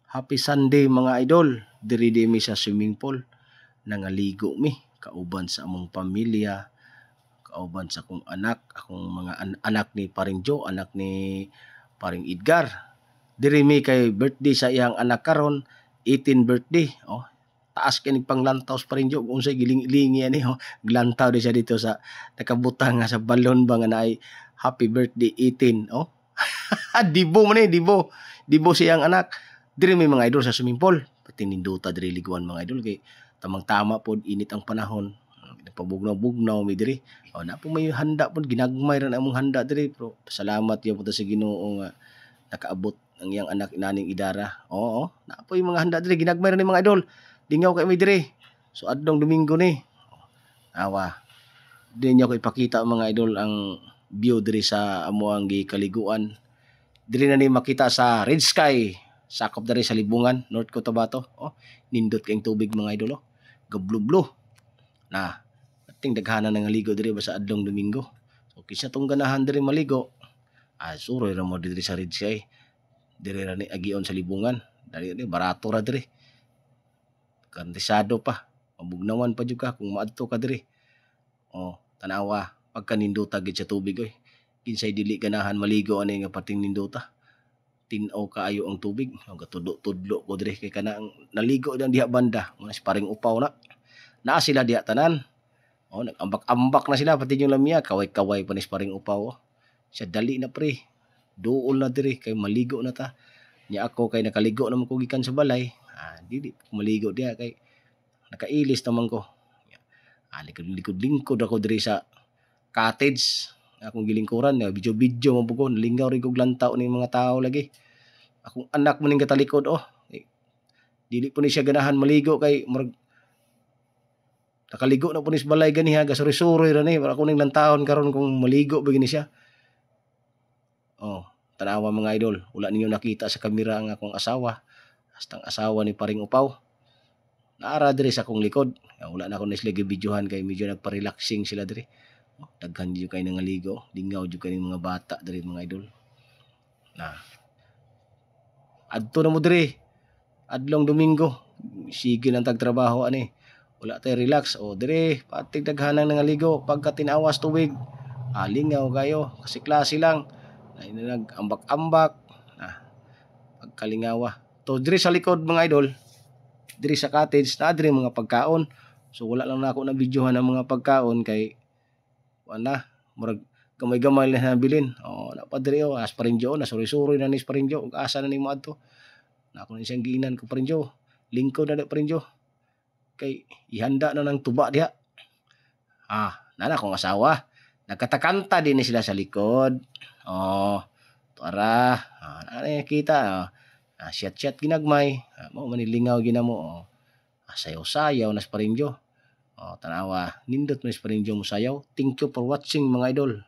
Happy Sunday mga idol. Diri mi sa swimming pool. Nangaligo mi kauban sa among pamilya, kauban sa akong anak, akong mga anak ni Paring Joe, anak ni Paring Edgar. Diri mi kay birthday sa iyang anak karon, 18 birthday. Oh, taas kini panglantaw sa Paring Joe unsay giling-lingi ani glantaw di siya dito sa nakabutang nga sa balon ba nga naay happy birthday 18. Oh. Dibo man dibo. Dibo siyang anak. Diri may mga idol sa swimming pool. Pati ninduta diri liguan mga idol kay tamang-tama pod init ang panahon. Pabugnaw-bugnaw mi diri. O na po may handa pod ginagmay ra na among handa diri pero salamat gyud sa Ginoo nga nakaabot ang iyang anak inaning Idara. Oo, na po yung mga handa diri ginagmay ra ni mga idol. Dingaw kay mi diri. So adtong Domingo ni. Awa. Dili niyo ko ipakita mga idol ang view diri sa amuang gikaliguan. Diri na ni makita sa red sky. Sakop diri sa Libungan, North Cotabato. Oh, nindot kayong tubig mga idol. Oh. Gablu-blu. Na, ating daghanan nga ligo diri ba sa adlong Domingo. So kinsa tong ganahan diri maligo. Suroy ra mo diri sa red sky. Diri ra ni agion sa Libungan. Dali ni barato ra diri. Kantisado pa. Mabugnawan pa jud ka kung maadto ka diri. Oh, tanawa pagka ninduta gid sa tubig oy. Kinsay dili ganahan maligo ani nga pating ninduta. Tinaw kaayo ang tubig. Gatudlo-tudlo ko diri kay kana naligo dan diha banda. Mga paring upaw na. Naa sila diha tanan. Oh, nagambak-ambak na sila pati yung lamia, kaway-kaway pa ni paring upaw. Oh. Siya dali na pre. Duol na diri kay maligo na ta. Nya ako kay nakaligo naman ko gikan sa balay. Dili maligo diha kay nakailis naman ko. Likod-lingkod ako diri sa cottage. Akong gilingkuran, video-video mo po nalingaw rin kong lantaw ni mga tao lagi. Akong anak mo ning katalikod, dili po ni siya ganahan maligo kay nakaligo na po ni sa balay ganiha, gasuri-suri ra ni, para ako ning lantawon karon kung maligo ba gini siya. Oh, tanawa mga idol, wala ninyo nakita sa kamera ang akong asawa, hastang asawa ni Paring Upaw. Naara diri sa akong likod. Wala na ako nislagi videohan kay medyo nagpa-relaxing sila diri. Daghan jud kay nangaligo, lingaw jud kay mga bata diri mga idol. Na. Adto na mo diri. Adlong Domingo, sige lang tagtrabaho ani. Wala tay relax diri patig daghanang nangaligo pagka tinawas tubig. Lingaw kayo kasi klase lang. Nag-ambak-ambak. Pagkalingawa. To diri sa likod mga idol, diri sa cottage na diri mga pagkaon. So wala lang na ako na videohan ang mga pagkaon kay wala, murag gamay-gamay lang bilin. Napadiri as Paring Joe, nasuri-suri na ni Paring Joe, asa na ni mo adto. Na ako na siyang giinan ko Paring Joe. Lingkod na Paring Joe. Kay ihanda na ng tuba diha. Nana akong asawa. Nagkatakanta din sila sa likod. Tuara. Kita. Siyat-siyat ginagmay. Mo manilingaw ginamo. Sayaw-sayaw na Paring Joe. Tanawa, nindot mo sa Paring Joe mo sayaw. Thank you for watching mga idol.